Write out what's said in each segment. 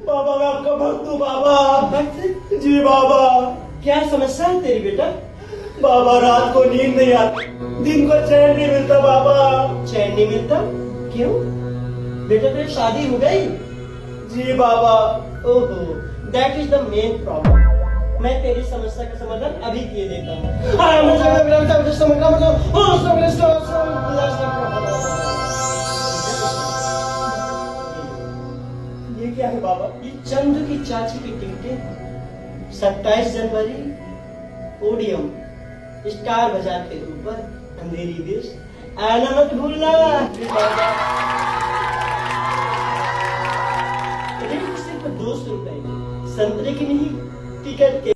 बाबा मैं आपका भक्त हूँ बाबा। जी बाबा। क्या समस्या है तेरी बेटा? बाबा रात को नींद नहीं आती, दिन को चैन नहीं मिलता बाबा। चैन नहीं मिलता? क्यों बेटा, तेरी शादी हो गई? जी बाबा। ओहो, that is the main problem. मैं तेरी समस्या का समाधान अभी किए देता हूँ। ये क्या है बाबा? ये चंदू की चाची की टिकटें 27 जनवरी ओडियम स्टार बाजार के ऊपर अंधेरी देश, आना मत भूलना। टिकट सिर्फ 200 रुपए की, संतरे की नहीं, टिकट के।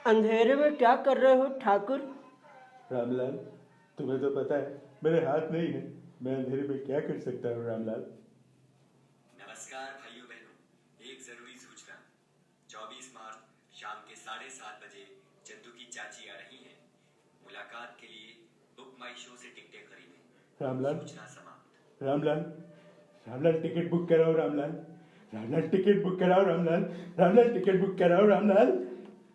अंधेरे में क्या कर रहे हो ठाकुर? रामलाल, तुम्हें तो पता है मेरे हाथ नहीं है, मैं अंधेरे में क्या कर सकता हूँ रामलाल। नमस्कार भाइयों बहनों, एक जरूरी सूचना। 24 मार्च शाम के 7:30 बजे चंदू की चाची आ रही हैं। मुलाकात के लिए बुक माई शो से टिकटें खरीदें। रामलाल, सूचना समाप्त। रामलाल, रामलाल टिकट बुक कराओ रामलाल, रामलाल टिकट बुक कराओ रामलाल, रामलाल टिकट बुक कराओ रामलाल।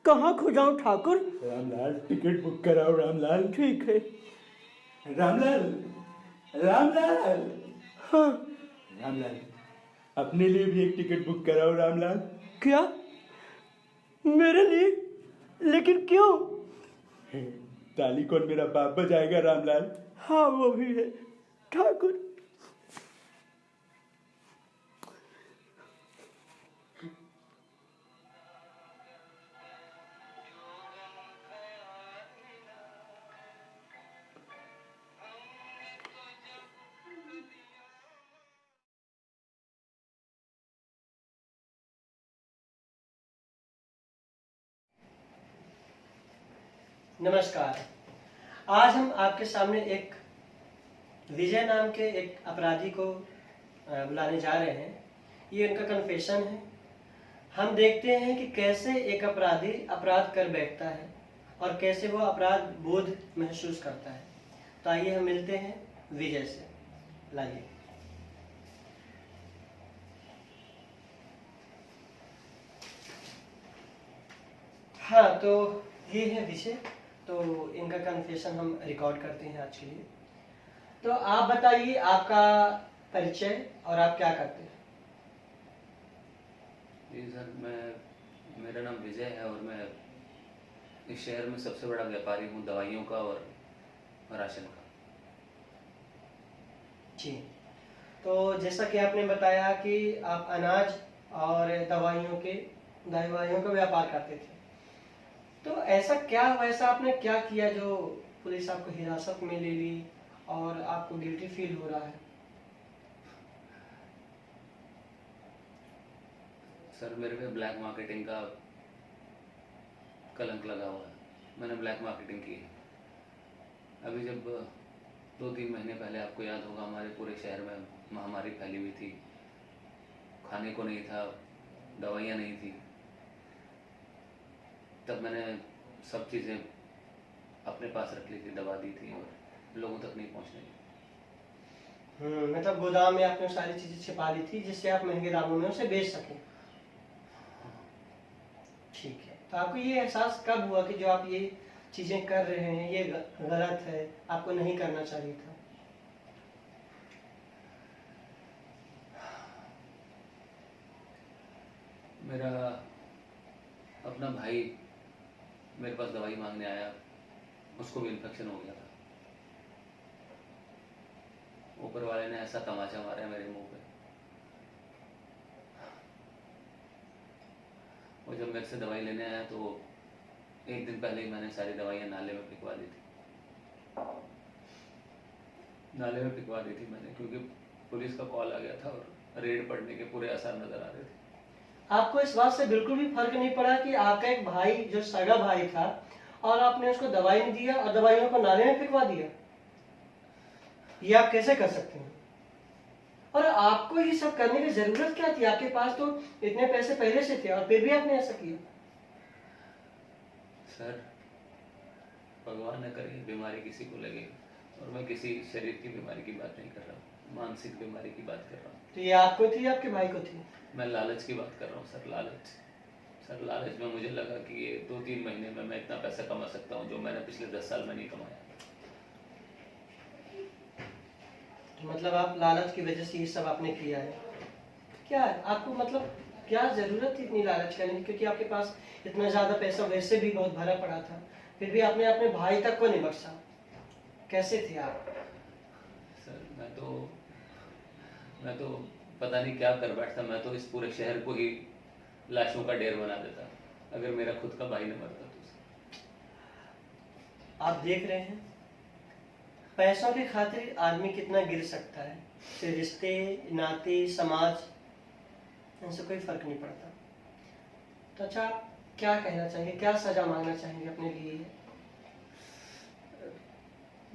कहाँ खो जाऊं ठाकुर? रामलाल टिकट बुक कराओ रामलाल। ठीक है। रामलाल, रामलाल, हाँ। रामलाल, अपने लिए भी एक टिकट बुक कराओ रामलाल। क्या? मेरे लिए? लेकिन क्यों? ताली कौन मेरा बाप बजाएगा रामलाल। हाँ वो भी है ठाकुर। नमस्कार। आज हम आपके सामने एक विजय नाम के एक अपराधी को बुलाने जा रहे हैं। ये उनका कन्फेशन है। हम देखते हैं कि कैसे एक अपराधी अपराध कर बैठता है और कैसे वो अपराध बोध महसूस करता है। तो आइए हम मिलते हैं विजय से। लाइए। हाँ, तो ये है विजय। तो इनका कन्फेशन हम रिकॉर्ड करते हैं आज के लिए। तो आप बताइए आपका परिचय और आप क्या करते हैं? जी सर, मेरा नाम विजय है और मैं इस शहर में सबसे बड़ा व्यापारी हूँ दवाइयों का और राशन का। जी, तो जैसा कि आपने बताया कि आप अनाज और दवाइयों का व्यापार करते थे, तो ऐसा क्या हुआ, ऐसा आपने क्या किया जो पुलिस आपको हिरासत में ले ली और आपको गिल्टी फील हो रहा है? सर, मेरे पे ब्लैक मार्केटिंग का कलंक लगा हुआ है। मैंने ब्लैक मार्केटिंग की है। अभी जब 2-3 महीने पहले, आपको याद होगा, हमारे पूरे शहर में महामारी फैली हुई थी। खाने को नहीं था, दवाइयाँ नहीं थी। तब मैंने सब चीज़ें अपने पास रख ली थी, दबा दी थी और लोगों तक नहीं पहुँचने दी। मतलब गोदाम में आपने सारी चीजें छिपा ली थी जिससे आप महंगे दामों में उसे बेच सकें। ठीक है। तो आपको ये एहसास कब हुआ कि जो आप ये चीजें कर रहे हैं ये गलत है, आपको नहीं करना चाहिए था? मेरा अपना भाई मेरे पास दवाई मांगने आया, उसको भी इन्फेक्शन हो गया था। ऊपर वाले ने ऐसा तमाचा मारा मेरे मुंह पे। वो जब मेरे से दवाई लेने आया तो एक दिन पहले ही मैंने सारी दवाइयाँ नाले में फिकवा दी थी। नाले में फिकवा दी थी मैंने, क्योंकि पुलिस का कॉल आ गया था और रेड पड़ने के पूरे आसार नजर आ रहे थे। आपको इस बात से बिल्कुल भी फर्क नहीं पड़ा कि आपका एक भाई जो सगा भाई था और आपने उसको दवाई नहीं दिया और दवाइयों को नाले में फेंकवा दिया। ये आप कैसे कर सकते हैं? और आपको ये सब करने की जरूरत क्या थी? आपके पास तो इतने पैसे पहले से थे और फिर भी आपने ऐसा किया। सर, भगवान न करे बीमारी किसी को लगे, और मैं किसी शरीर की बीमारी की बात नहीं कर रहा हूँ, मानसिक बीमारी की बात कर रहा हूँ। तो ये आपको थी या आपके भाई को थी? मैं लालच की बात कर रहा हूँ सर, लालच। सर, लालच में मुझे लगा कि ये 2-3 महीने में मैं इतना पैसा कमा सकता हूँ जो मैंने पिछले 10 साल में नहीं कमाया। तो मतलब आप लालच की वजह से ये सब आपने किया है। क्या है आपको, मतलब क्या जरूरत थी इतनी लालच करने की? क्योंकि आपके पास इतना ज्यादा पैसा वैसे भी बहुत भरा पड़ा था, फिर भी आपने अपने भाई तक को नहीं बख्शा। कैसे थे आप? सर, मैं तो पता नहीं क्या कर बैठता। मैं तो इस पूरे शहर को ही लाशों का ढेर बना देता अगर मेरा खुद का भाई न मरता तो। आप देख रहे हैं पैसों की खातिर आदमी कितना गिर सकता है। से रिश्ते, नाते, समाज, इनसे कोई फर्क नहीं पड़ता। तो अच्छा, आप क्या कहना चाहेंगे, क्या सजा मांगना चाहेंगे अपने लिए?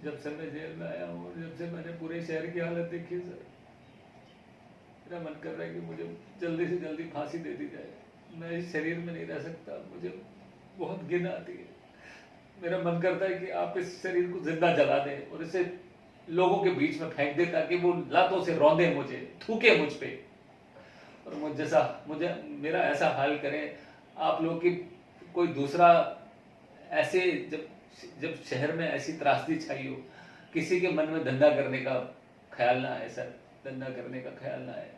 जब से मैं जेल में आया हूँ, जब से मैंने पूरे शहर की हालत देखी सर, मेरा मन कर रहा है कि मुझे जल्दी से जल्दी फांसी दे दी जाए। मैं इस शरीर में नहीं रह सकता, मुझे बहुत घिन आती है। मेरा मन करता है कि आप इस शरीर को जिंदा जला दें और इसे लोगों के बीच में फेंक दें, ताकि वो लातों से रौंदे मुझे, थूके मुझ पे, और मुझे मेरा ऐसा हाल करें आप लोग कि कोई दूसरा ऐसे, जब शहर में ऐसी त्रासदी छाई हो, किसी के मन में धंधा करने का ख्याल ना आए सर, धंधा करने का ख्याल ना आए।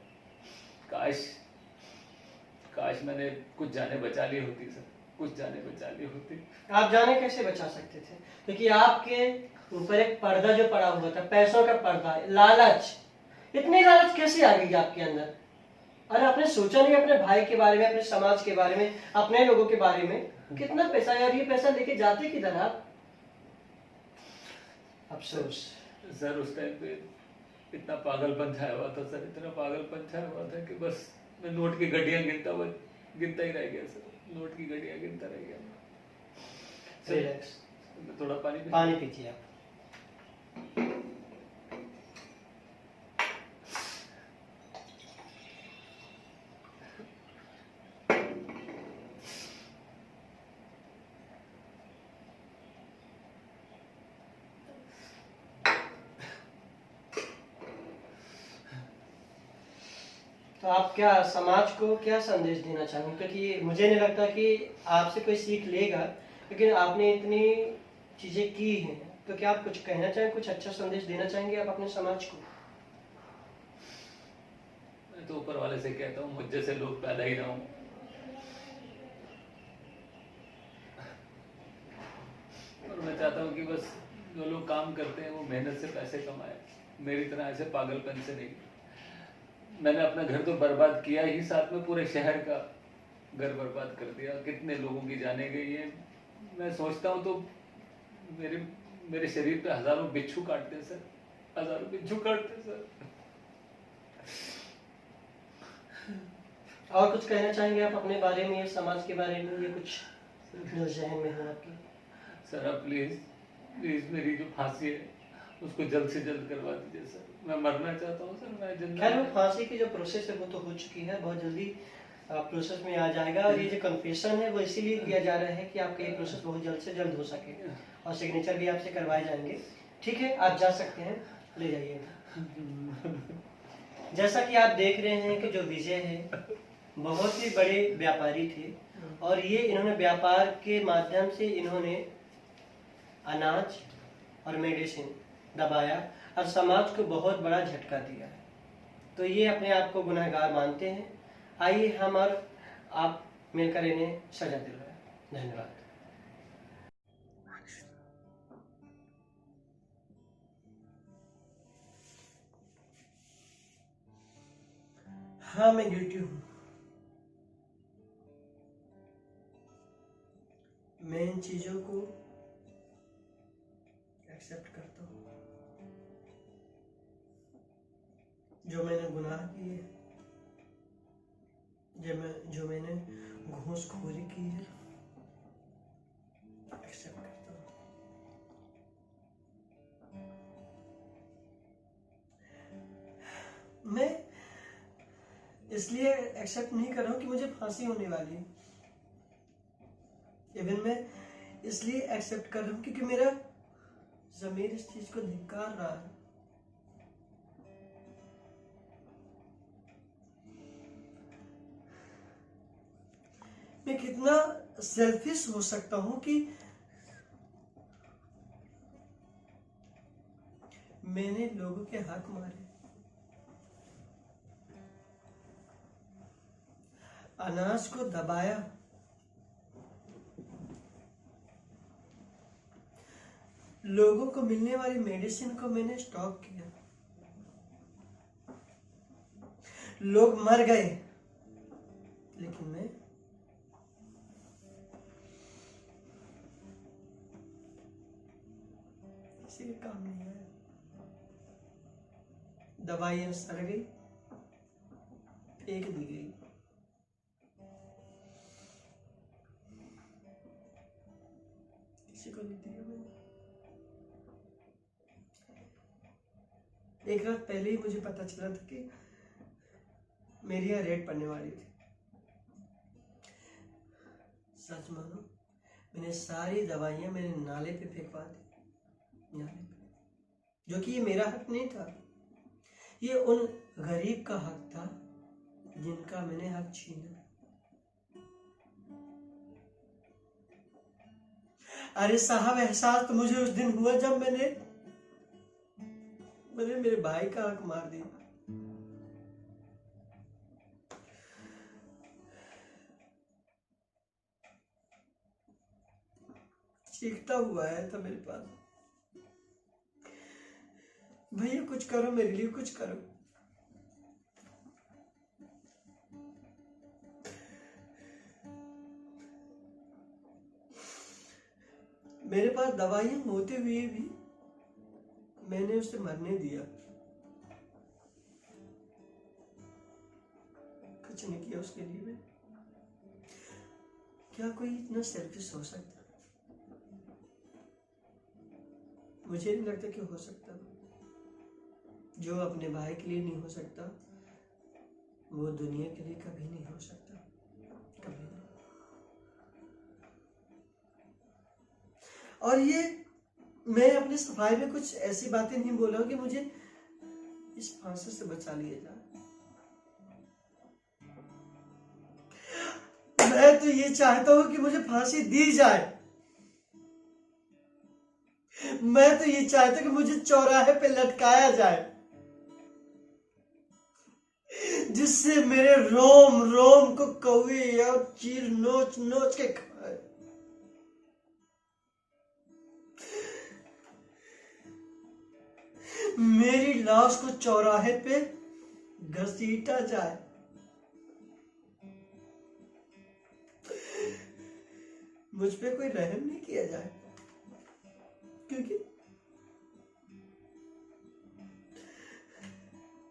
काश मैंने कुछ जाने बचा ली होती सर, कुछ जाने बचा ली होती। आप जाने कैसे बचा सकते थे? क्योंकि आपके ऊपर एक पर्दा जो पड़ा हुआ था, पैसों का पर्दा, लालच। इतनी लालच कैसे आ गई आपके अंदर? अरे आपने सोचा नहीं अपने भाई के बारे में, अपने समाज के बारे में, अपने लोगों के बारे में? कितना पैसा है और ये पैसा लेके जाते किधर आप? अफसोस सर, उस टाइम पे इतना पागलपन छाया हुआ था सर, इतना पागलपन छाया हुआ था कि बस मैं नोट की गड्डियां गिनता ही रह गया सर, नोट की गड्डियां गिनता रह गया सर। थोड़ा पानी पीजिए आप। तो आप क्या समाज को क्या संदेश देना चाहेंगे? क्योंकि मुझे नहीं लगता कि आपसे कोई सीख लेगा, लेकिन आपने इतनी चीजें की हैं, तो क्या आप कुछ कहना चाहेंगे, कुछ अच्छा संदेश देना चाहेंगे आप अपने समाज को? मैं तो ऊपर वाले से कहता हूँ मुझ जैसे लोग पैदा ही ना हो, और मैं चाहता हूँ कि बस जो लोग काम करते हैं वो मेहनत से पैसे कमाए, मेरी तरह ऐसे पागलपन से नहीं। मैंने अपना घर तो बर्बाद किया ही, साथ में पूरे शहर का घर बर्बाद कर दिया, कितने लोगों की जाने गई है। मैं सोचता हूँ तो मेरे शरीर पे हजारों बिच्छू काटते सर, हजारों बिच्छू काटते सर। और कुछ कहना चाहेंगे आप अपने बारे में या समाज के बारे में, ये कुछ जो जहन में है आपके? सर, आप प्लीज मेरी जो फांसी है उसको जल्द से जल्द करवा दीजिए सर, मैं मरना चाहता हूँ सर। मैं जिंदा, खैर, वो फांसी की जो प्रोसेस है वो तो हो चुकी है, बहुत जल्दी प्रोसेस में आ जाएगा। और ये जो कन्फेशन है वो इसीलिए किया जा रहा है कि आपका ये प्रोसेस बहुत जल्द से जल्द हो सके, और सिग्नेचर भी आपसे करवाए जाएंगे। ठीक है, आप जा सकते हैं, ले जाइए। जैसा कि आप देख रहे हैं कि जो विजय है बहुत ही बड़े व्यापारी थे, और ये इन्होंने व्यापार के माध्यम से इन्होंने अनाज और मेडिसिन दबाया और समाज को बहुत बड़ा झटका दिया है। तो ये अपने आप to गुनहगार मानते हैं। आइए हम और आप मिलकर इन्हें सजा दिलवाएं। धन्यवाद। हाँ, मैं गिल्टी हूँ। मैं इन चीजों को एक्सेप्ट करता हूँ। जो मैंने गुनाह किए, जो मैंने घूसखोरी की है, एक्सेप्ट मैं इसलिए एक्सेप्ट नहीं कर रहा हूं कि मुझे फांसी होने वाली है। इवन मैं इसलिए एक्सेप्ट कर रहा हूं क्योंकि मेरा ज़मीर इस चीज को धिक्कार रहा है। मैं कितना सेल्फिश हो सकता हूं कि मैंने लोगों के हक मारे, अनाज को दबाया, लोगों को मिलने वाली मेडिसिन को मैंने स्टॉक किया, लोग मर गए लेकिन मैं किसी के काम नहीं आया। दवाइयां सड़ गई, फेंक दी गई। किसी को नहीं दिया मैंने। एक रात पहले ही मुझे पता चला था कि मेरी यहाँ रेड पड़ने वाली थी। सच मानो, मैंने सारी दवाइयां मैंने नाले पे फेंकवा दी, नाले पे, जो कि ये मेरा हक नहीं था। ये उन गरीब का हक था जिनका मैंने हक छीना। अरे साहब, एहसास तो मुझे उस दिन हुआ जब मैंने मेरे भाई का हक मार दिया। चीखता हुआ आया था मेरे पास, भैया कुछ करो, मेरे लिए कुछ करो। मेरे पास दवाइयां होते हुए भी मैंने उसे मरने दिया, कुछ नहीं किया उसके लिए। मैं क्या कोई इतना सेल्फिश हो सकता? मुझे नहीं लगता कि हो सकता। जो अपने भाई के लिए नहीं हो सकता, वो दुनिया के लिए कभी नहीं हो सकता, कभी नहीं। और ये मैं अपनी सफाई में कुछ ऐसी बातें नहीं बोल रहा हूं कि मुझे इस फांसी से बचा लिया जाए। मैं तो ये चाहता हूं कि मुझे फांसी दी जाए। मैं तो ये चाहता हूं कि मुझे चौराहे पे लटकाया जाए, जिससे मेरे रोम रोम को कौवे या चीर नोच नोच के खाए। मेरी लाश को चौराहे पे घसीटा जाए, मुझ पे कोई रहम नहीं किया जाए, क्योंकि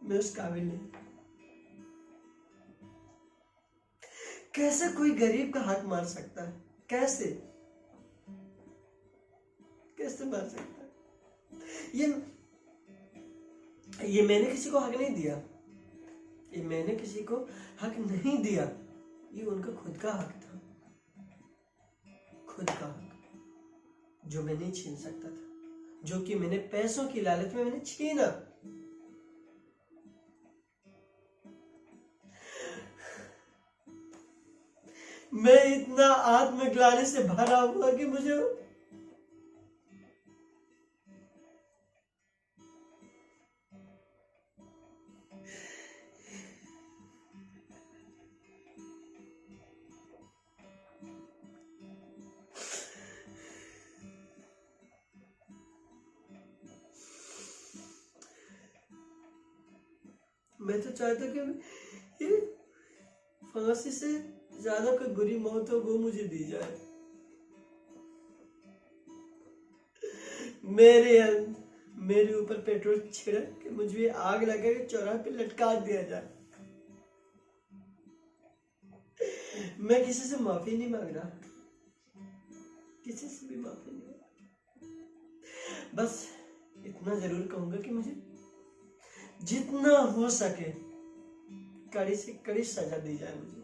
मैं उस काबिल नहीं। कैसे कोई गरीब का हक मार सकता है? कैसे कैसे मार सकता है? ये मैंने किसी को हक नहीं दिया, ये मैंने किसी को हक नहीं दिया, ये उनका खुद का हक था, खुद का हक, जो मैं नहीं छीन सकता था, जो कि मैंने पैसों की लालच में मैंने छीना। मैं इतना आत्मग्लानि से भरा हुआ कि मुझे मैं तो चाहता कि ये फांसी से ज्यादा कोई बुरी मौत हो वो मुझे दी जाए। मेरे ऊपर पेट्रोल छिड़क के मुझे आग लगा के चौराहे पे लटका दिया जाए। मैं किसी से माफी नहीं मांग रहा, किसी से भी माफी नहीं मांग, बस इतना जरूर कहूंगा कि मुझे जितना हो सके कड़ी से कड़ी सजा दी जाए मुझे।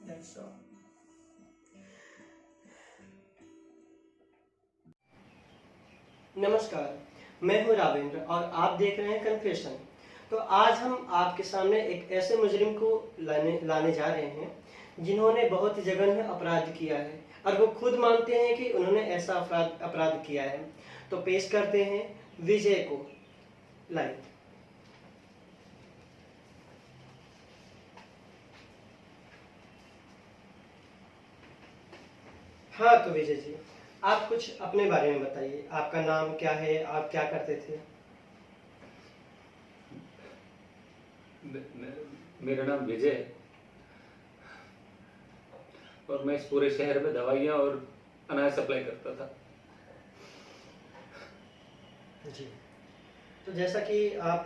That's all. नमस्कार, मैं हूं रावेंद्र और आप देख रहे हैं कन्फेशन। तो आज हम आपके सामने एक ऐसे मुजरिम को लाने जा रहे हैं जिन्होंने बहुत जघन्य अपराध किया है और वो खुद मानते हैं कि उन्होंने ऐसा अपराध किया है। तो पेश करते हैं विजय को लाइव। हाँ तो विजय जी, आप कुछ अपने बारे में बताइए। आपका नाम क्या है, आप क्या करते थे? मेरा नाम विजय है और मैं इस पूरे शहर में दवाइयाँ और अनाज सप्लाई करता था। जी, तो जैसा कि आप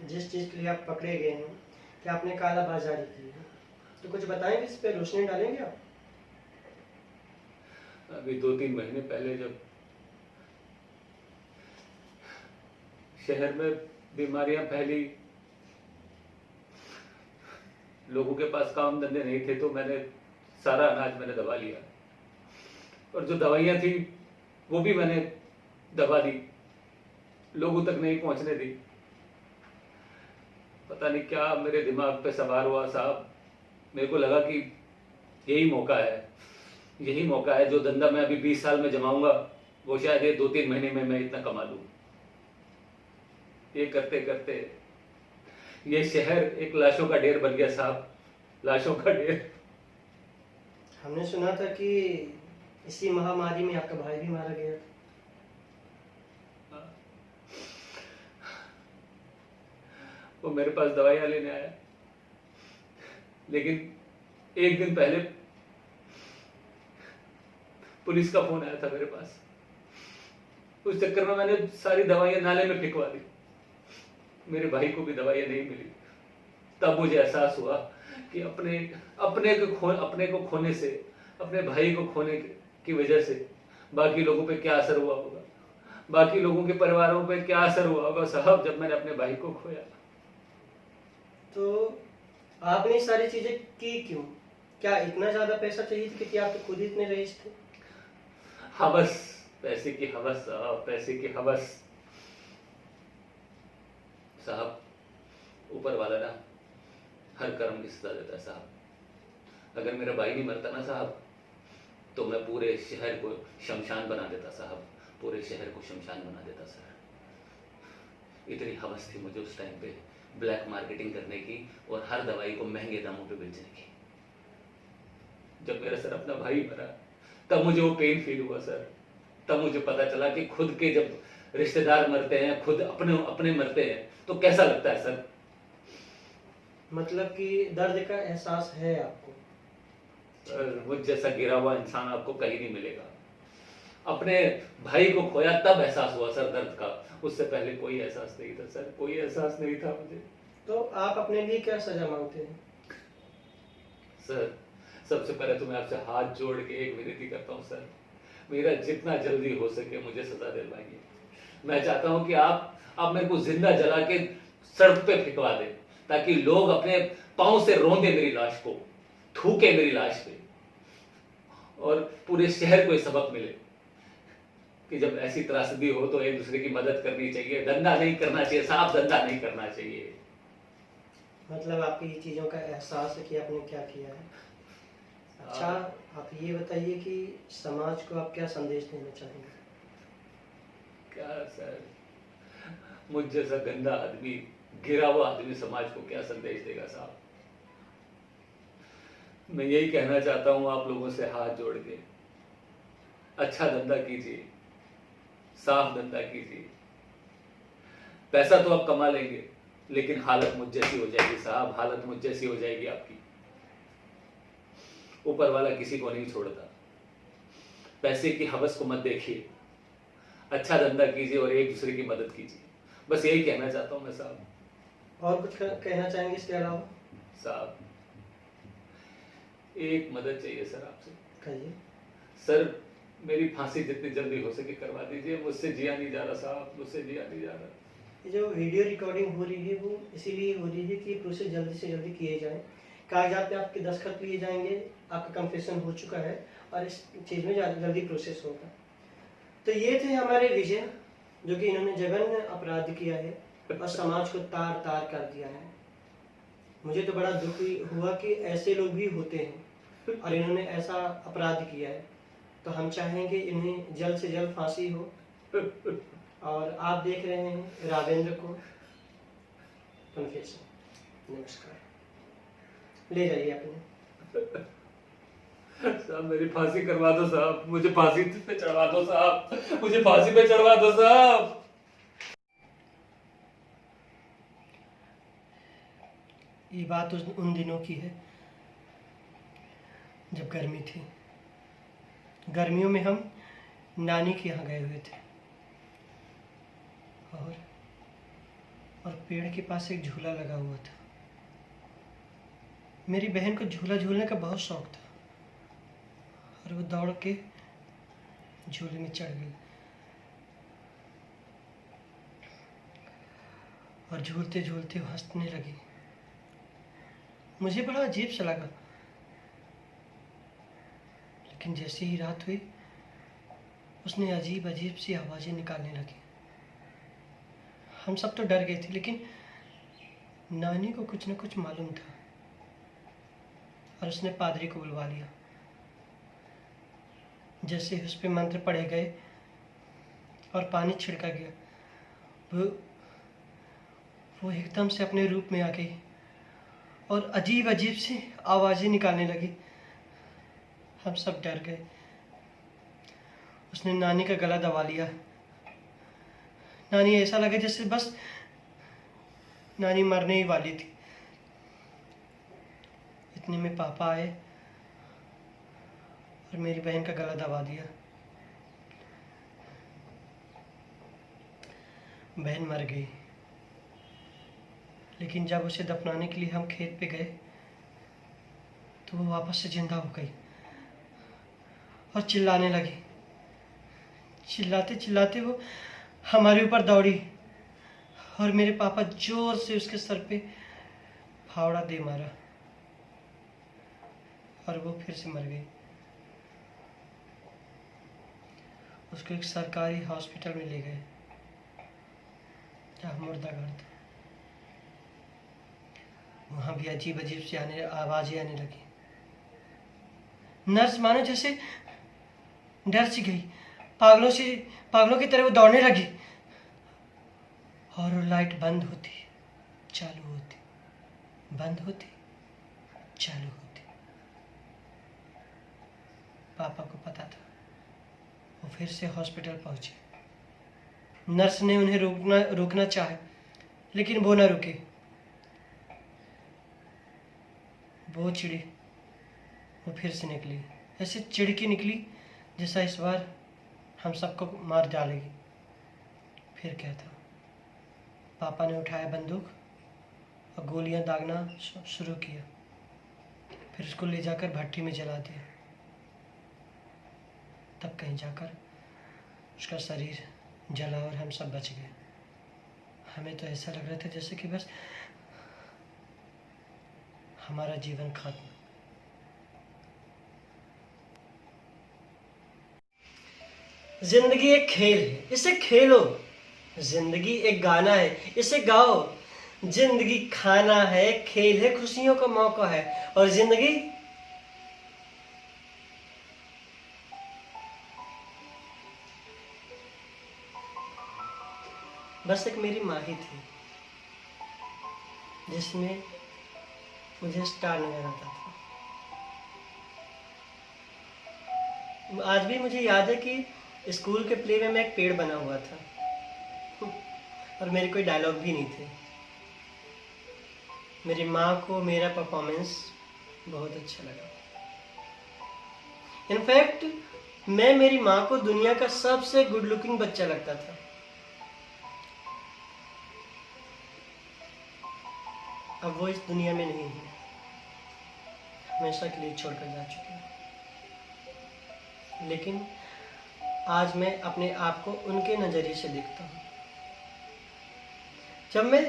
जिस चीज़ के लिए आप पकड़े गए हैं कि आपने काला बाजारी की है, तो कुछ बताएंगे, इस पे रोशनी डालेंगे आप? अभी 2-3 महीने पहले जब शहर में बीमारियां फैली, लोगों के पास काम धंधे नहीं थे, तो मैंने सारा अनाज मैंने दबा लिया और जो दवाइयां थी वो भी मैंने दबा दी, लोगों तक नहीं पहुंचने दी। पता नहीं क्या मेरे दिमाग पे सवार हुआ साहब। मेरे को लगा कि यही मौका है जो धंधा मैं अभी 20 साल में जमाऊंगा वो शायद ये 2-3 महीने में मैं इतना कमा लूं। ये करते करते ये शहर एक लाशों का ढेर बन गया साहब, लाशों का ढेर। हमने सुना था कि इसी महामारी में आपका भाई भी मारा गया था। वो मेरे पास दवाइयां लेने आया, लेकिन एक दिन पहले पुलिस का फोन आया था मेरे पास। उस चक्कर में मैंने सारी दवाइयां नाले में फेंकवा दी। मेरे भाई को भी दवाइयां नहीं मिली। तब मुझे एहसास हुआ कि अपने को खोने से, अपने भाई को खोने की वजह से बाकी लोगों पे क्या असर हुआ होगा, बाकी लोगों के परिवारों पे क्या असर हुआ होगा साहब, जब मैंने अपने भाई को खोया। तो आपने सारी चीजें की क्यों? क्या इतना ज्यादा पैसा चाहिए था कि आप तो खुद ही इतने रईस थे? हवस, पैसे की हवस साहब, पैसे की हवस। साहब, ऊपर वाला ना हर कर्म की सजा देता है साहब। अगर मेरा भाई नहीं मरता ना साहब, तो मैं पूरे शहर को शमशान बना देता साहब, पूरे शहर को शमशान बना देता सर। इतनी हवस थी मुझे उस टाइम पे ब्लैक मार्केटिंग करने की और हर दवाई को महंगे दामों पे बेचने की। जब मेरा सर अपना भाई मरा तब मुझे वो पेन फील हुआ सर। तब मुझे पता चला कि खुद के जब रिश्तेदार मरते हैं, खुद अपने मरते हैं, तो कैसा लगता है सर। मतलब कि दर्द का एहसास है आपको? सर, मुझ जैसा गिरा हुआ इंसान आपको कहीं नहीं मिलेगा। अपने भाई को खोया तब एहसास हुआ सर दर्द का, उससे पहले कोई एहसास नहीं था सर, कोई एहसास नहीं था मुझे। तो आप अपने लिए क्या सजा मांगते हैं? सर, सबसे पहले तो मैं आपसे हाथ जोड़ के एक विनती करता हूँ सर, मेरा जितना जल्दी हो सके मुझे सजा दिलवाइए। मैं चाहता हूँ कि आप मेरे को जिंदा जला के सड़क पे फेंकवा दें, ताकि लोग अपने पांव से रोंदे मेरी लाश को, थूके मेरी लाश पे, और पूरे शहर को ये सबक मिले कि जब ऐसी त्रासदी हो तो एक दूसरे की मदद करनी चाहिए, धंधा नहीं करना चाहिए साहब, धंधा नहीं करना चाहिए। मतलब आपको ये चीजों का एहसास है कि आपने क्या किया है। अच्छा, आप ये बताइए कि समाज को आप क्या संदेश देना चाहेंगे? क्या सर, मुझ जैसा गंदा आदमी, गिरा हुआ आदमी समाज को क्या संदेश देगा साहब। मैं यही कहना चाहता हूं आप लोगों से हाथ जोड़ के, अच्छा धंधा कीजिए, साफ धंधा कीजिए। पैसा तो आप कमा लेंगे, लेकिन हालत मुझ जैसी हो जाएगी साहब, हालत मुझ जैसी हो जाएगी आपकी। ऊपर वाला किसी को नहीं छोड़ता। पैसे की हवस को मत देखिए, अच्छा धंधा कीजिए और एक दूसरे की मदद कीजिए। बस यही कहना चाहता हूं मैं साहब। और कुछ कहना चाहेंगे इसके अलावा? साहब, एक मदद चाहिए सर आपसे। कहिए। सर, मेरी फांसी जितनी जल्दी हो सके करवा दीजिए, मुझसे जिया नहीं जा रहा साहब, मुझसे जिया नहीं जा रहा। ये जो वीडियो रिकॉर्डिंग हो रही है वो इसीलिए हो रही है कि प्रोसेस जल्दी से जल्दी किए जाएं। कागजात पे आपके दस्तखत लिए जाएंगे, आपका कन्फेशन हो चुका है और इस चीज़ में ज़्यादा जल्दी प्रोसेस होगा। तो ये थे हमारे विजय, जो कि इन्होंने जघन्य अपराध किया है और समाज को तार तार कर दिया है। मुझे तो बड़ा दुख हुआ कि ऐसे लोग भी होते हैं और इन्होंने ऐसा अपराध किया है। तो हम चाहेंगे इन्हें जल्द से जल्द फांसी हो। और आप देख रहे हैं रावेंद्र को कन्फेशन। नमस्कार, ले जाइए अपने। साहब मेरी फांसी करवा दो साहब, मुझे फांसी पे चढ़वा दो साहब, मुझे फांसी पे चढ़वा दो साहब। ये बात उन दिनों की है जब गर्मी थी। गर्मियों में हम नानी के यहाँ गए हुए थे और पेड़ के पास एक झूला लगा हुआ था। मेरी बहन को झूला झूलने का बहुत शौक था और वो दौड़ के झूले में चढ़ गई और झूलते झूलते वो हंसने लगी। मुझे बड़ा अजीब सा लगा, लेकिन जैसे ही रात हुई उसने अजीब अजीब सी आवाज़ें निकालने लगी। हम सब तो डर गए थे, लेकिन नानी को कुछ न कुछ मालूम था और उसने पादरी को बुलवा लिया। जैसे ही उस पर मंत्र पढ़े गए और पानी छिड़का गया, वो एकदम से अपने रूप में आ गई और अजीब अजीब सी आवाज़ें निकालने लगी। हम सब डर गए। उसने नानी का गला दबा लिया। नानी ऐसा लगा जैसे बस नानी मरने ही वाली थी। इतने में पापा आए और मेरी बहन का गला दबा दिया। बहन मर गई, लेकिन जब उसे दफनाने के लिए हम खेत पे गए तो वो वापस से जिंदा हो गई और चिल्लाने लगी। चिल्लाते चिल्लाते वो हमारे ऊपर दौड़ी और मेरे पापा जोर से उसके सर पे फावड़ा दे मारा और वो फिर से मर गई। उसको एक सरकारी हॉस्पिटल में ले गए जहाँ मुर्दा घर था। वहाँ भी अजीब अजीब सी आवाज़ें आने लगी। नर्स मानो जैसे डर सी गई, पागलों की तरह वो दौड़ने लगी और वो लाइट बंद होती चालू होती, बंद होती चालू होती। पापा को पता था। वो फिर से हॉस्पिटल पहुंचे। नर्स ने उन्हें रोकना चाहा, लेकिन वो ना रुके। वो चिड़ी, वो फिर से निकली। ऐसे चिड़ के निकली जैसा इस बार हम सबको मार डालेगी। फिर क्या था, पापा ने उठाया बंदूक और गोलियां दागना शुरू किया। फिर उसको ले जाकर भट्टी में जला दिया। तब कहीं जाकर उसका शरीर जला और हम सब बच गए। हमें तो ऐसा लग रहा था जैसे कि बस हमारा जीवन खत्म। जिंदगी एक खेल है, इसे खेलो। जिंदगी एक गाना है, इसे गाओ। जिंदगी खाना है, खेल है, खुशियों का मौका है। और जिंदगी बस एक मेरी माँ ही थी जिसमें मुझे स्टार नजर आता था। आज भी मुझे याद है कि स्कूल के प्ले में मैं एक पेड़ बना हुआ था और मेरे कोई डायलॉग भी नहीं थे। मेरी माँ को मेरा परफॉर्मेंस बहुत अच्छा लगा। इनफैक्ट मैं मेरी माँ को दुनिया का सबसे गुड लुकिंग बच्चा लगता था। अब वो इस दुनिया में नहीं है, हमेशा के लिए छोड़कर जा चुकी है। लेकिन आज मैं अपने आप को उनके नज़रिए से देखता हूँ। जब मैं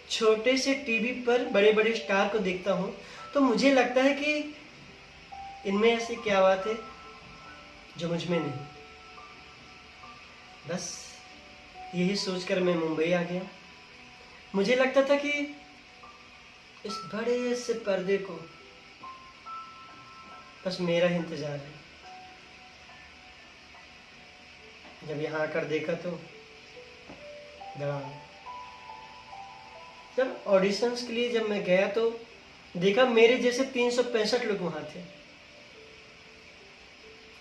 छोटे से टीवी पर बड़े बड़े स्टार को देखता हूँ तो मुझे लगता है कि इनमें ऐसी क्या बात है जो मुझ में नहीं। बस यही सोचकर मैं मुंबई आ गया। मुझे लगता था कि इस बड़े से पर्दे को बस मेरा ही इंतजार है। जब यहाँ आकर देखा तो धड़ाम। जब ऑडिशंस के लिए जब मैं गया तो देखा मेरे जैसे 365 लोग वहाँ थे।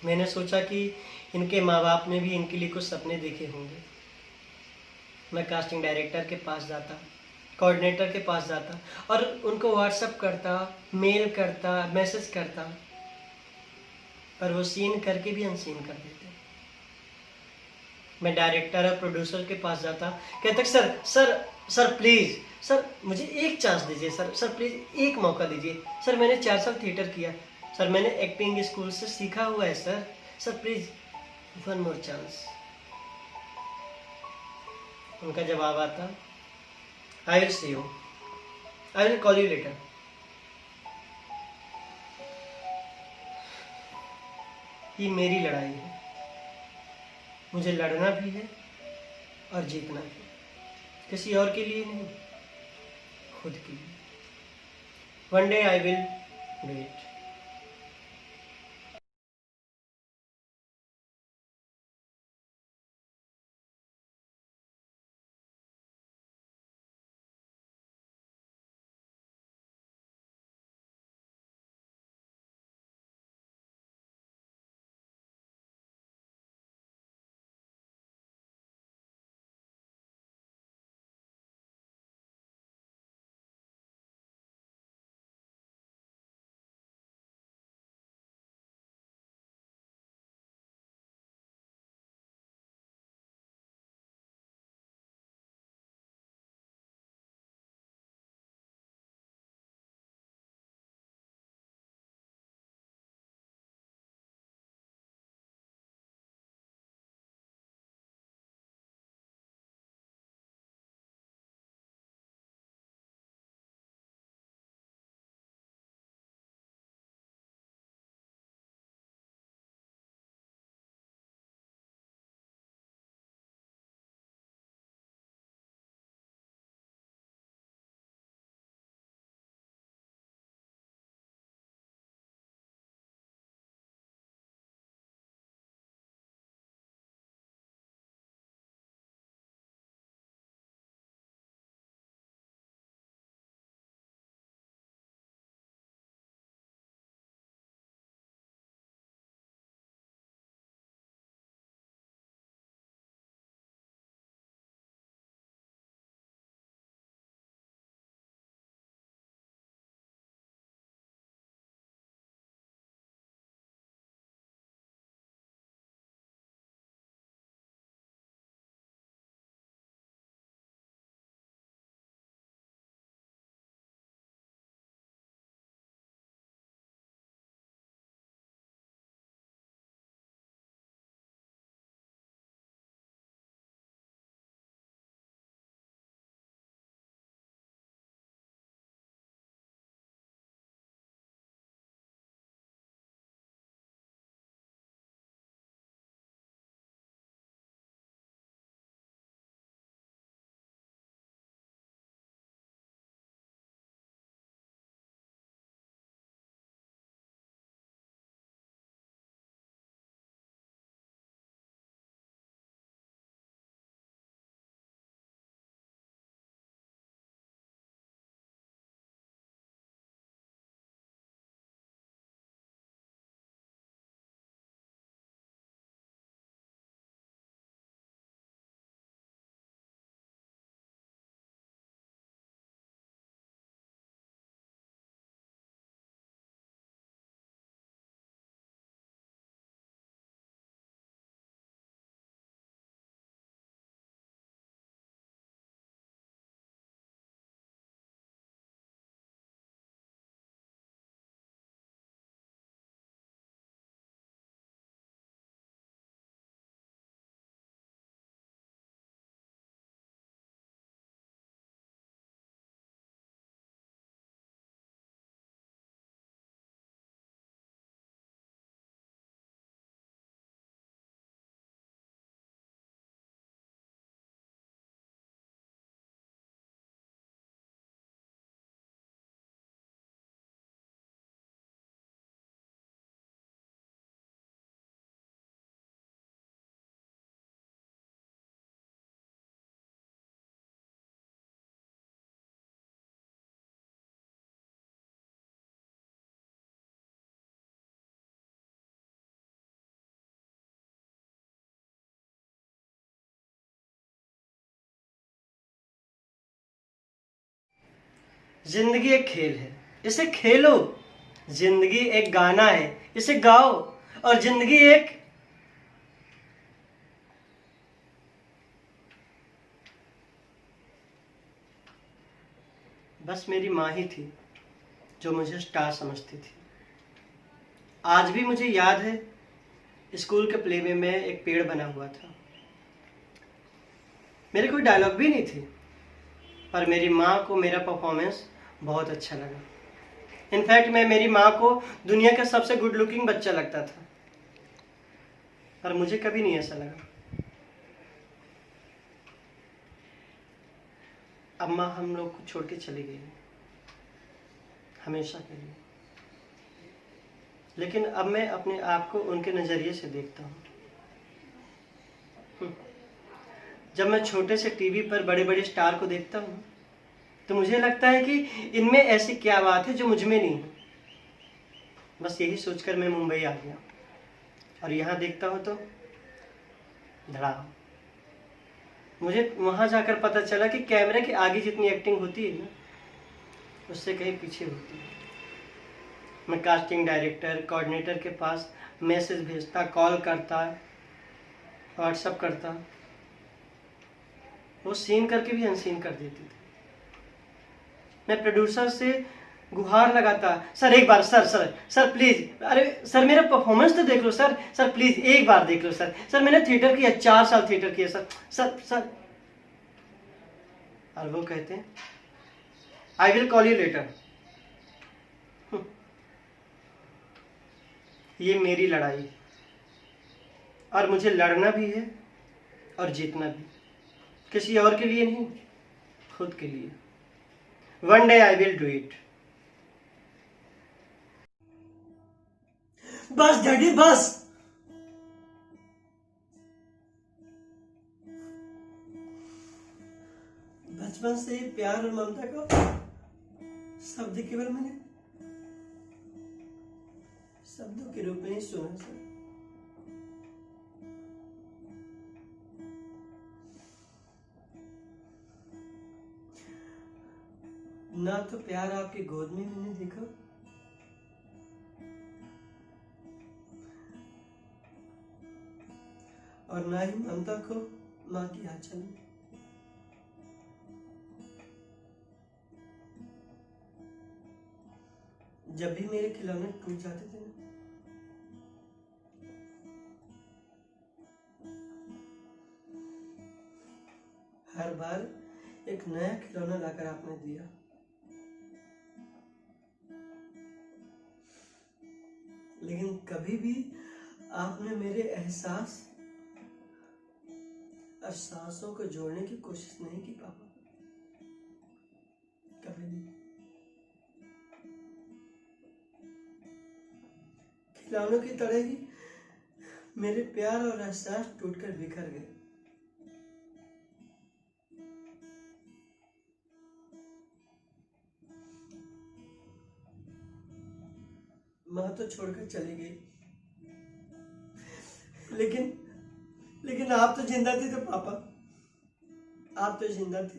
मैंने सोचा कि इनके माँ बाप ने भी इनके लिए कुछ सपने देखे होंगे। मैं कास्टिंग डायरेक्टर के पास जाता, कोऑर्डिनेटर के पास जाता और उनको व्हाट्सएप करता, मेल करता, मैसेज करता, पर वो सीन करके भी अनसीन कर देते। मैं डायरेक्टर और प्रोड्यूसर के पास जाता, कहता sir sir sir please sir मुझे एक चांस दीजिए, सर सर प्लीज़ एक मौका दीजिए, सर मैंने 4 साल थिएटर किया, सर मैंने एक्टिंग स्कूल से सीखा हुआ है, sir sir please 1 more chance. उनका जवाब आता, I will see you, I will call you later. ये मेरी लड़ाई है, मुझे लड़ना भी है और जीतना भी, किसी और के लिए नहीं, खुद के लिए। One day I will do it. जिंदगी एक खेल है, इसे खेलो। जिंदगी एक गाना है, इसे गाओ। और जिंदगी एक बस मेरी माँ ही थी जो मुझे स्टार समझती थी। आज भी मुझे याद है, स्कूल के प्ले में मैं एक पेड़ बना हुआ था। मेरे कोई डायलॉग भी नहीं थे, पर मेरी माँ को मेरा परफॉर्मेंस बहुत अच्छा लगा। इनफैक्ट मैं मेरी माँ को दुनिया का सबसे गुड लुकिंग बच्चा लगता था, पर मुझे कभी नहीं ऐसा लगा। अम्मा हम लोग को छोड़ के चली गई, हमेशा के लिए। लेकिन अब मैं अपने आप को उनके नज़रिए से देखता हूँ। जब मैं छोटे से टीवी पर बड़े बड़े स्टार को देखता हूँ तो मुझे लगता है कि इनमें ऐसी क्या बात है जो मुझ में नहीं है। बस यही सोचकर मैं मुंबई आ गया और यहाँ देखता हूँ तो धड़ाम। मुझे वहाँ जाकर पता चला कि कैमरे के आगे जितनी एक्टिंग होती है ना, उससे कहीं पीछे होती है। मैं कास्टिंग डायरेक्टर, कोऑर्डिनेटर के पास मैसेज भेजता, कॉल करता, व्हाट्सएप करता, वो सीन करके भी अनसीन कर देती थी। मैं प्रोड्यूसर से गुहार लगाता, सर एक बार, सर प्लीज, अरे सर मेरा परफॉर्मेंस तो देख लो सर प्लीज एक बार देख लो सर मैंने थिएटर किया, 4 साल थिएटर किया सर। और वो कहते हैं I will call you later. ये मेरी लड़ाई, और मुझे लड़ना भी है और जीतना भी, किसी और के लिए नहीं, खुद के लिए। One day I will do it. बस डैडी बस। बचपन से ही प्यार और ममता का शब्द केवल मैंने शब्दों के रूप में ही सुना सर। ना तो प्यार आपकी गोद में मैंने देखा, और ना ही ममता को माँ की आंचल में। जब भी मेरे खिलौने टूट जाते थे ना, हर बार एक नया खिलौना लाकर आपने दिया। लेकिन कभी भी आपने मेरे एहसास और सांसों को जोड़ने की कोशिश नहीं की पापा, कभी नहीं। खिलौनों की तरह ही मेरे प्यार और एहसास टूटकर बिखर गए। माँ तो छोड़कर चली गई, लेकिन आप तो जिंदा थे तो पापा, आप तो जिंदा थे।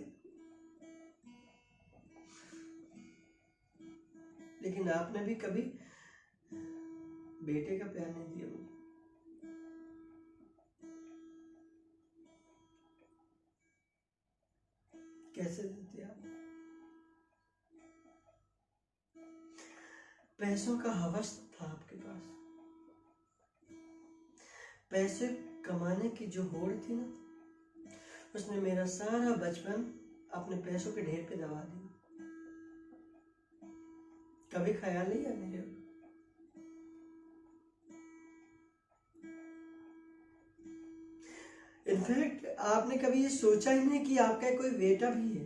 लेकिन आपने भी कभी बेटे का प्यार नहीं दिया मुझे। कैसे देते आप? पैसों का हवस था आपके पास, पैसे कमाने की जो होड़ थी ना, उसने मेरा सारा बचपन अपने पैसों के ढेर पे दबा दिया। कभी ख्याल नहीं है मेरे? इनफैक्ट आपने कभी ये सोचा ही नहीं कि आपका कोई बेटा भी है?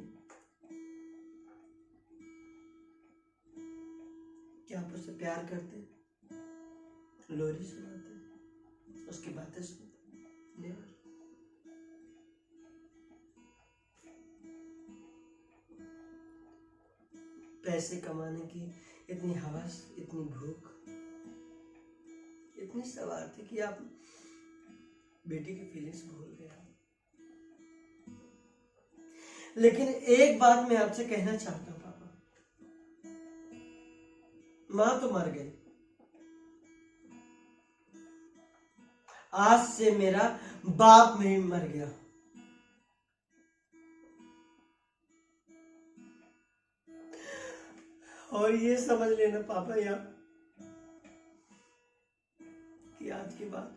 क्या आप उससे प्यार करते, लोरी सुनाते, उसकी बातें सुनते? नेवर। पैसे कमाने की इतनी हवस, इतनी भूख, इतनी सवार थी कि आप बेटी की फीलिंग्स भूल गए। लेकिन एक बात मैं आपसे कहना चाहता हूँ पापा, माँ तो मर गई, आज से मेरा बाप भी मर गया। और ये समझ लेना पापा यार कि आज के बाद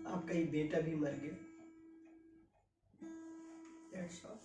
आपका ये बेटा भी मर गया। That's all.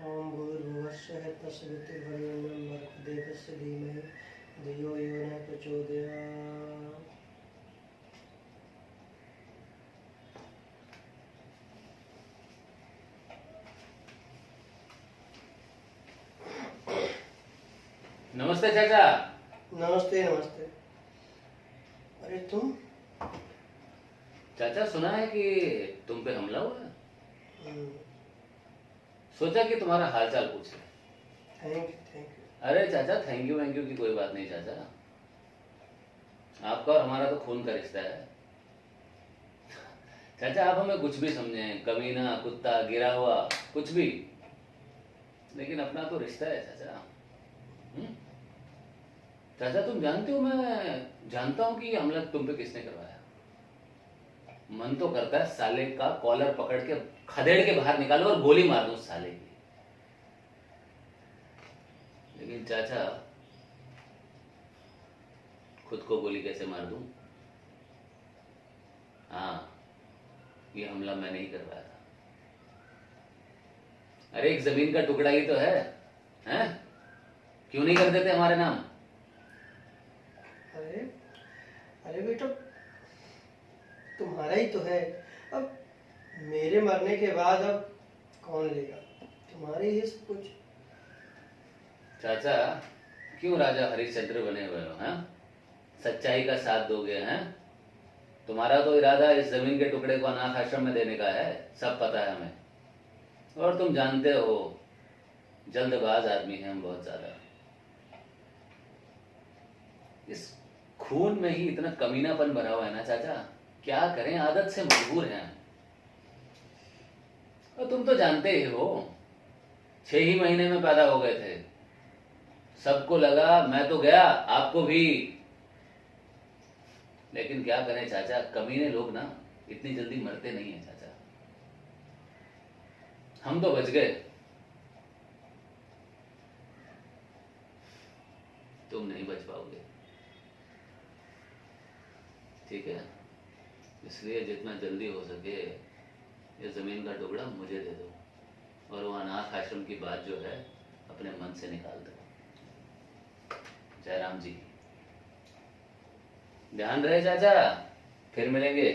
ओम भूर्भुवस्सुः तत्सवितुर्वरेण्यं भर्गो देवस्य धीमहि धियो यो न प्रचोदयात्। नमस्ते चाचा। नमस्ते नमस्ते। अरे तुम? चाचा सुना है कि तुम पे हमला हुआ है, हम्म, सोचा कि तुम्हारा हालचाल पूछे। Thank you. अरे चाचा थैंक यू की कोई बात नहीं चाचा, आपका और हमारा तो खून का रिश्ता है। चाचा आप हमें कुछ भी समझें, कमीना, कुत्ता, गिरा हुआ, कुछ भी, लेकिन अपना तो रिश्ता है चाचा। चाचा तुम जानते हो, मैं जानता हूं कि ये हमला तुम पे किसने करवाया। मन तो करता है साले का कॉलर पकड़ के खदेड़ के बाहर निकालो और गोली मार दो साले की, लेकिन चाचा खुद को गोली कैसे मार दूं? हाँ, ये हमला मैं नहीं करवाया था। अरे एक जमीन का टुकड़ा ही तो है, हैं? क्यों नहीं कर देते हमारे नाम? अरे बेटा तुम्हारा ही तो है, अब मेरे मरने के बाद अब कौन लेगा? तुम्हारे ही सब कुछ। चाचा क्यों राजा हरिश्चंद्र बने हुए हो? हैं? सच्चाई का साथ दोगे? हैं? तुम्हारा तो इरादा इस जमीन के टुकड़े को अनाथ आश्रम में देने का है, सब पता है हमें। और तुम जानते हो जल्दबाज आदमी हैं हम बहुत ज्यादा। इस खून में ही इतना कमीनापन भरा हुआ है ना चाचा, क्या करें, आदत से मजबूर हैं। और तुम तो जानते ही हो 6 ही महीने में पैदा हो गए थे, सबको लगा मैं तो गया, आपको भी। लेकिन क्या करें चाचा, कमीने लोग ना इतनी जल्दी मरते नहीं है चाचा। हम तो बच गए, तुम नहीं बच पाओगे। ठीक है, इसलिए जितना जल्दी हो सके ये जमीन का टुकड़ा मुझे दे दो, और वो अनाथ आश्रम की बात जो है अपने मन से निकाल दो। जयराम जी, ध्यान रहे चाचा, फिर मिलेंगे।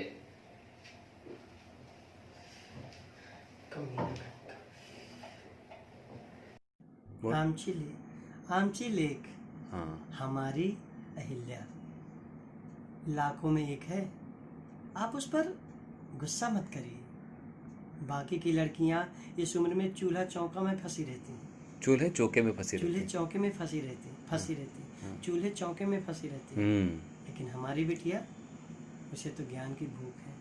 आमची लेक हाँ, हमारी अहिल्या लाखों में एक है, आप उस पर गुस्सा मत करिए। बाकी की लड़कियां इस उम्र में चूल्हा चौका में फंसी रहती हैं, चूल्हे चौके में फंसी चूल्हे चौके में फंसी रहती चूल्हे चौके में फंसी रहती। लेकिन हमारी बिटिया, उसे तो ज्ञान की भूख है।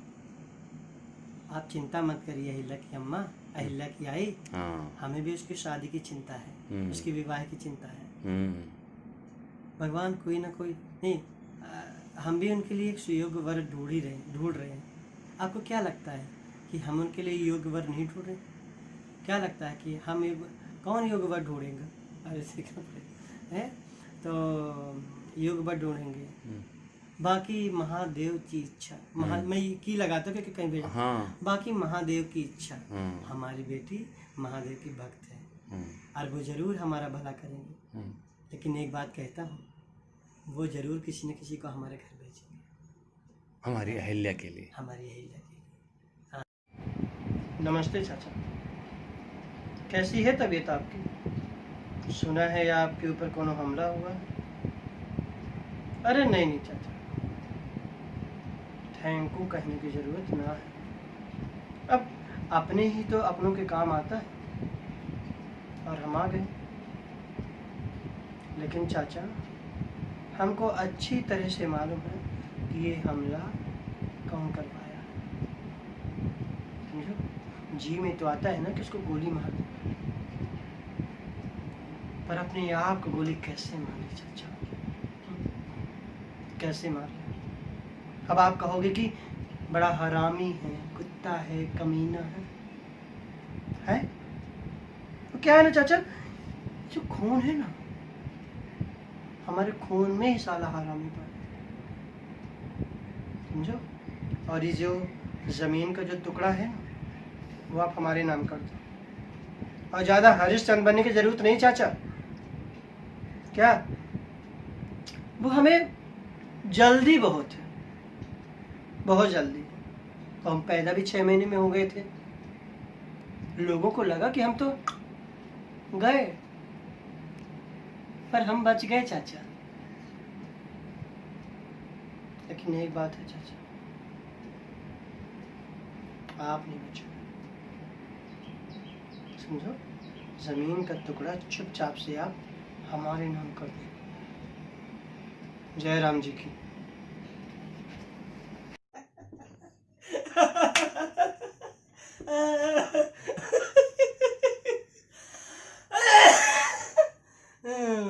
आप चिंता मत करिए अहिल्या की अम्मा, अहिल्या की आई। हाँ। हमें भी उसकी शादी की चिंता है, उसकी विवाह की चिंता है। भगवान कोई ना कोई नहीं, हम भी उनके लिए एक सुयोग्य वर ढूंढ रहे हैं। आपको क्या लगता है कि हम उनके लिए योग्य वर नहीं ढूंढ रहे? क्या लगता है कि हम कौन योग्य वर ढूंढेंगे? अरे सीखना पड़ेगा है तो योग्य वर ढूंढेंगे। बाकी महादेव की इच्छा, मैं की लगाता हूँ क्योंकि कहीं भेजा। हाँ। बाकी महादेव की इच्छा, हमारी बेटी महादेव की भक्त है और वो जरूर हमारा भला करेंगे। लेकिन एक बात कहता हूँ, वो जरूर किसी न किसी को हमारे घर भेजेंगे, हमारी अहिल्या के लिए। हमारी अहिल्या के लिए। हाँ। नमस्ते चाचा, कैसी है तबीयत आपकी? सुना है या आपके ऊपर कोनो हमला हुआ है? अरे नहीं नहीं चाचा, थैंक यू कहने की जरूरत ना है। अब अपने ही तो अपनों के काम आता है और हम आ गए। लेकिन चाचा, हमको अच्छी तरह से मालूम है कि ये हमला कौन करवाया। समझो, जी में तो आता है ना कि उसको गोली मार दो, पर अपने आप को गोली कैसे मारी चाचा, कैसे मारी? अब आप कहोगे कि बड़ा हरामी है, कुत्ता है, कमीना है? तो क्या है ना चाचा, जो खून है ना, हमारे खून में ही साला हरामी पड़ा, समझो। और ये जो जमीन का जो टुकड़ा है ना, वो आप हमारे नाम कर दो। और ज्यादा हरिश्चंद्र बनने की जरूरत नहीं चाचा। क्या वो हमें जल्दी बहुत है, बहुत जल्दी। तो हम पैदा भी 6 महीने में हो गए थे। लोगों को लगा कि हम तो गए, पर हम बच गए चाचा। लेकिन एक बात है चाचा, आप नहीं बचे। समझो, जमीन का टुकड़ा चुपचाप से आप हमारे नाम कर दो। जय राम जी की।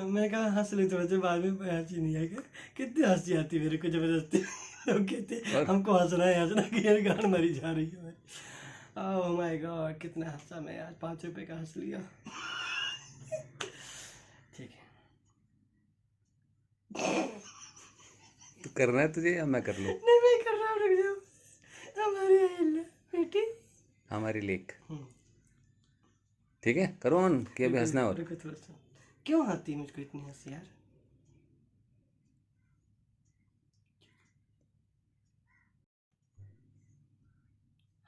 मैं कहा हंस ली थोड़ा सा, बाद में हंसी नहीं आएगा। कितनी हंसी आती मेरे को जबरदस्ती। लोग कहते हमको हंसना है कि यार गान मरी जा रही है। ओह माय गॉड, कितना हंसा मैं आज, 5 रुपए का हंस लिया। ठीक है, तो करना है तुझे या मैं कर लूँ? नहीं मैं कर रहा हूँ, रुक जाओ। हमारी अहिल्या बेटी, हमारी लेक। ठीक है, करो ऑन कि अभी हंसना है। और रुको थोड़ा सा, क्यों आती मुझको इतनी हंसी यार?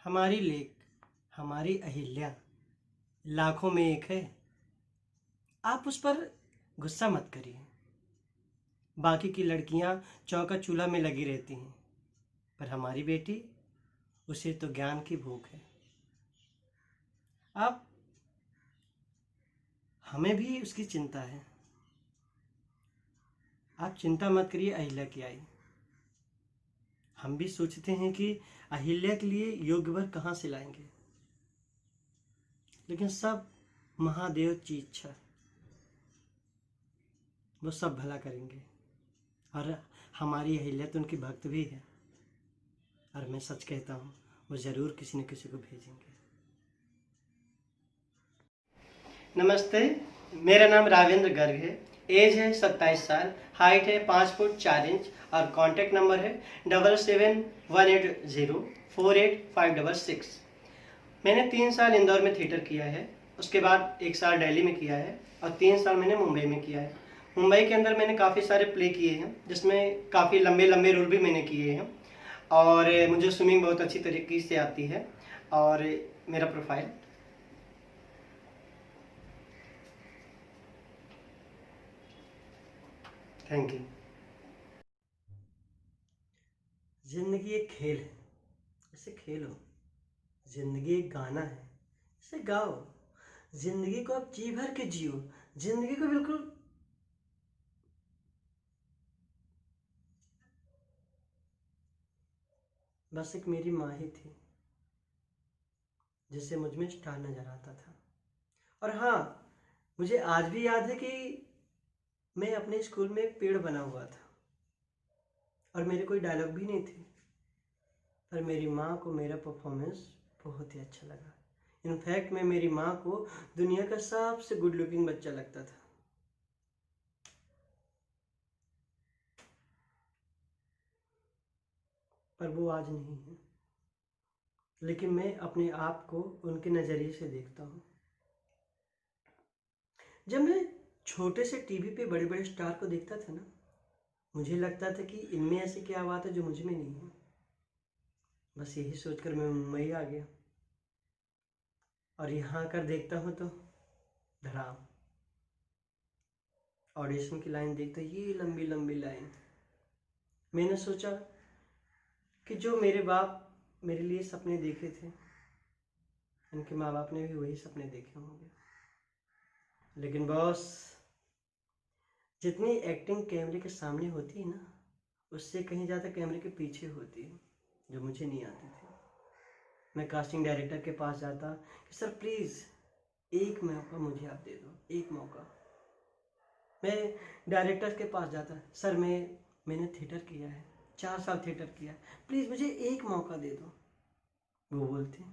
हमारी लेक, हमारी अहिल्या लाखों में एक है। आप उस पर गुस्सा मत करिए। बाकी की लड़कियां चौका चूल्हा में लगी रहती हैं, पर हमारी बेटी, उसे तो ज्ञान की भूख है। आप, हमें भी उसकी चिंता है। आप चिंता मत करिए अहिल्या की आई। हम भी सोचते हैं कि अहिल्या के लिए योग्य वर कहाँ से लाएंगे, लेकिन सब महादेव की इच्छा, वो सब भला करेंगे। और हमारी अहिल्या तो उनकी भक्त भी है, और मैं सच कहता हूँ, वो जरूर किसी न किसी को भेजेंगे। नमस्ते, मेरा नाम राजेंद्र गर्ग है। एज है 27 साल, हाइट है 5 फुट 4 इंच और कांटेक्ट नंबर है 7718048566। मैंने 3 साल इंदौर में थिएटर किया है, उसके बाद 1 साल दिल्ली में किया है और 3 साल मैंने मुंबई में किया है। मुंबई के अंदर मैंने काफ़ी सारे प्ले किए हैं, जिसमें काफ़ी लंबे लंबे रोल भी मैंने किए हैं। और मुझे स्विमिंग बहुत अच्छी तरीके से आती है। और मेरा प्रोफाइल, थैंक यू। जिंदगी एक खेल है, इसे खेलो। जिंदगी एक गाना है, इसे गाओ। जिंदगी को आप जी भर के जियो। जिंदगी को बिल्कुल बस एक मेरी माँ ही थी जिससे मुझ में स्टार नजर आता था। और हाँ, मुझे आज भी याद है कि मैं अपने स्कूल में एक पेड़ बना हुआ था और मेरे कोई डायलॉग भी नहीं थे, पर मेरी माँ को मेरा परफॉर्मेंस बहुत ही अच्छा लगा। इनफैक्ट मैं मेरी माँ को दुनिया का सबसे गुड लुकिंग बच्चा लगता था। पर वो आज नहीं है, लेकिन मैं अपने आप को उनके नज़रिए से देखता हूँ। जब मैं छोटे से टीवी पे बड़े बड़े स्टार को देखता था ना, मुझे लगता था कि इनमें ऐसी क्या बात है जो मुझ में नहीं है। बस यही सोचकर मैं मुंबई आ गया और यहाँ आकर देखता हूँ तो धड़ाम, ऑडिशन की लाइन देखता, ये लंबी लंबी लाइन। मैंने सोचा कि जो मेरे बाप मेरे लिए सपने देखे थे, उनके माँ बाप ने भी वही सपने देखे होंगे। लेकिन बॉस, जितनी एक्टिंग कैमरे के सामने होती है ना, उससे कहीं ज़्यादा कैमरे के पीछे होती है, जो मुझे नहीं आती थी। मैं कास्टिंग डायरेक्टर के पास जाता कि सर प्लीज़ एक मौका मुझे आप दे दो, एक मौका। मैं डायरेक्टर के पास जाता, सर मैंने थिएटर किया है, 4 साल थिएटर किया है, प्लीज़ मुझे एक मौका दे दो। वो बोलते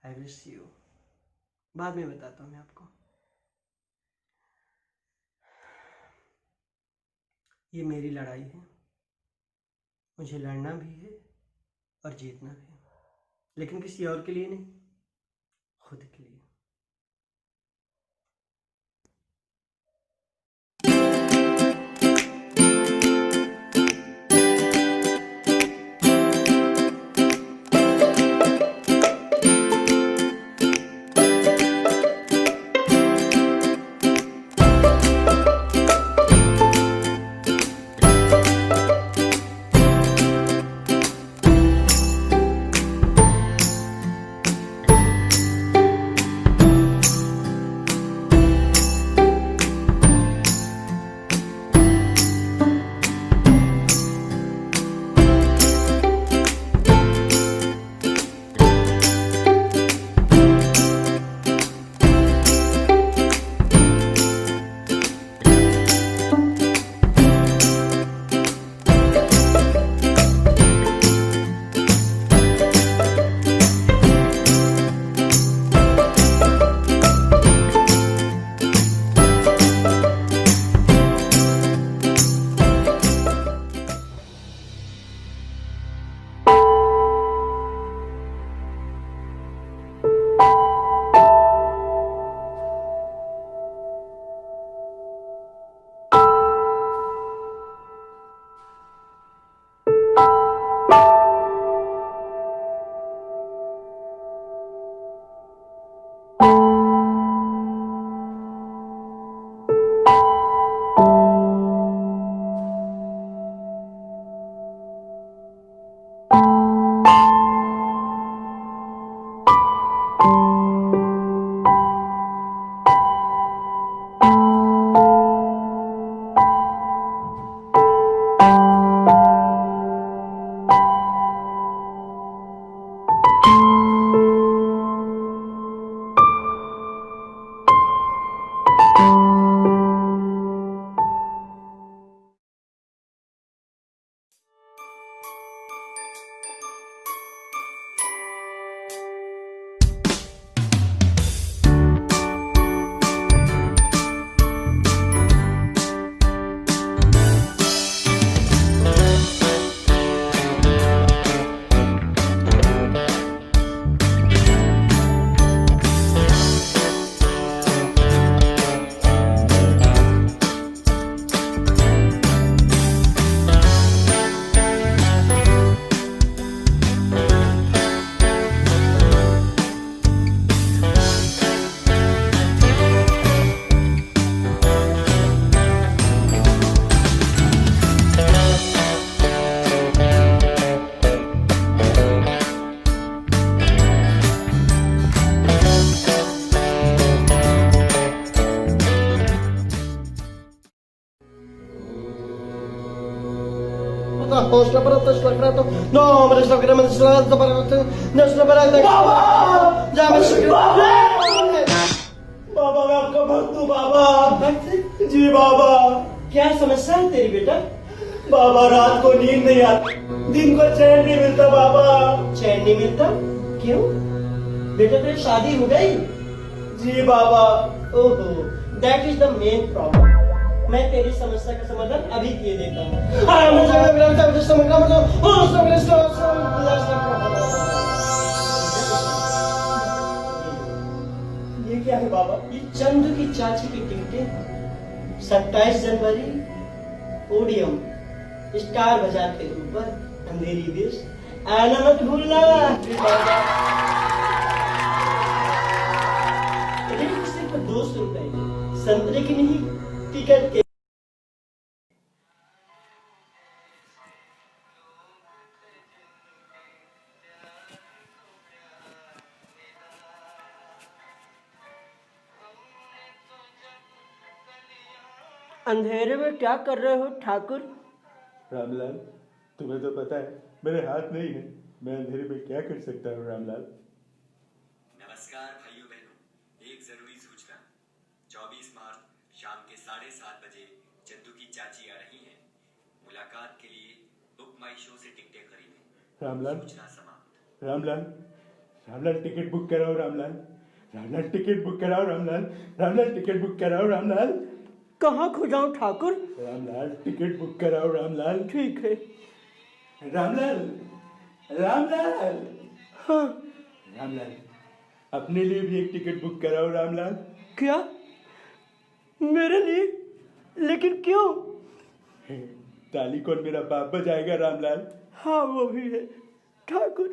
आई विल सी यू, बाद में बताता हूँ मैं आपको। ये मेरी लड़ाई है, मुझे लड़ना भी है और जीतना भी है, लेकिन किसी और के लिए नहीं, खुद के लिए। बाबा मैं आपका भक्त हूँ बाबा। जी बाबा। क्या समस्या है तेरी बेटा? बाबा रात को नींद नहीं आती, दिन को चैन नहीं मिलता बाबा। चैन नहीं मिलता? क्यों बेटा, तेरी शादी हो गई? जी बाबा। ओहो, that is the main problem. मैं तेरी समस्या का समाधान अभी किए देता हूँ। ये क्या है बाबा? ये चंदू की चाची की टिकटें 27 जनवरी ओडियम स्टार बाजार के ऊपर अंधेरी देश आना मत भूलना। टिकट सिर्फ 200 रुपए, संतरे की नहीं, टिकट के। अंधेरे में क्या कर रहे हो ठाकुर? रामलाल, तुम्हें तो पता है मेरे हाथ नहीं है, मैं अंधेरे में क्या कर सकता हूँ रामलाल। नमस्कार भाइयों बहनों, एक जरूरी सूचना। 24 मार्च शाम के 7:30 बजे चंदू की चाची आ रही हैं। मुलाकात के लिए बुक माई शो से टिकटें खरीदें। रामलाल, सूचना समाप्त। रामलाल, रामलाल टिकट बुक कराओ रामलाल, रामलाल टिकट बुक कराओ रामलाल, रामलाल टिकट बुक कराओ रामलाल। कहाँ खो जाऊं ठाकुर? रामलाल टिकट बुक कराओ रामलाल। ठीक है। रामलाल, रामलाल, हाँ। रामलाल, अपने लिए भी एक टिकट बुक कराओ रामलाल। क्या? मेरे लिए? लेकिन क्यों? ताली कौन मेरा बाप बजाएगा रामलाल। हाँ वो भी है ठाकुर।